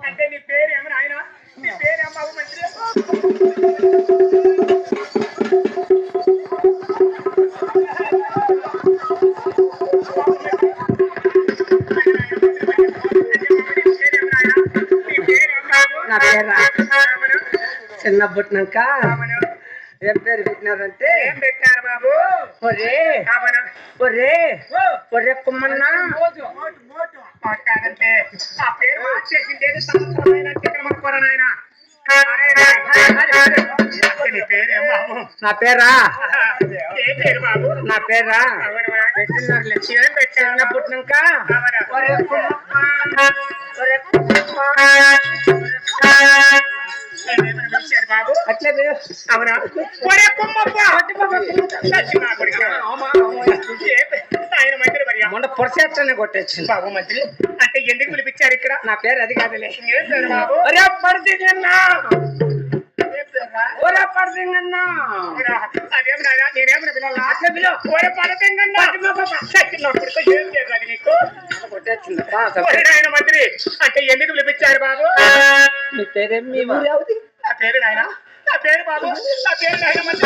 అంటే నీ పేరేమో ఆయన నీ పేరేమో బాబు మంత్రి నా పేరు చిన్నప్పటినాక ఏం పేరు పెట్టినారంటే ఏం పెట్టారు బాబు ఒరే ఒరే ఒరే కుమ్మన్నా కాదంటే ఆ పేరు మార్చేసింది సంవత్సరమైన చక్రమణ నా పేరా ఏ పేరు బాబు నా పేరా ఏం పెట్టారు పుట్టినాక బాబు అట్లే అవునా ఆయన మంత్రి మరి మొన్న పొరసేత్తనే కొట్టేచ్చింది బాబు మంత్రి అంటే ఎందుకు పిలిపించారు ఇక్కడ నా పేరు అది కాదులే బాబు అదేం నేనేమన్నా పిల్లలు అట్లా పిల్లలు నీకు కొట్టేచ్చింది ఆయన మంత్రి అంటే ఎందుకు పిలిపించారు బాబు మీ పేరేం మీ ఊరు అవుతుంది నా పేరు నాయన నా పేరు బాబు నా పేరు నాయన మంత్రి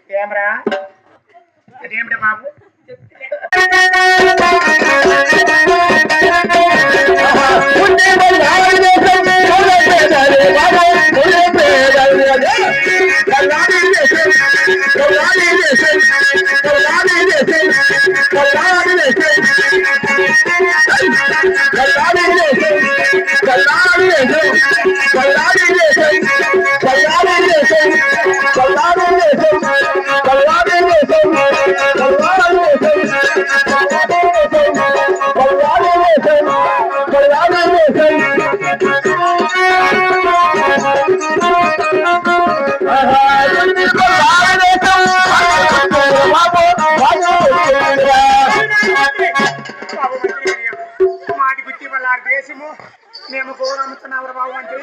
ఏమరా అదేమిట బాబు మాటి గుట్టి వల్ల దేశము మేము గౌరవ అమ్ముతున్నాం బాబు అంటే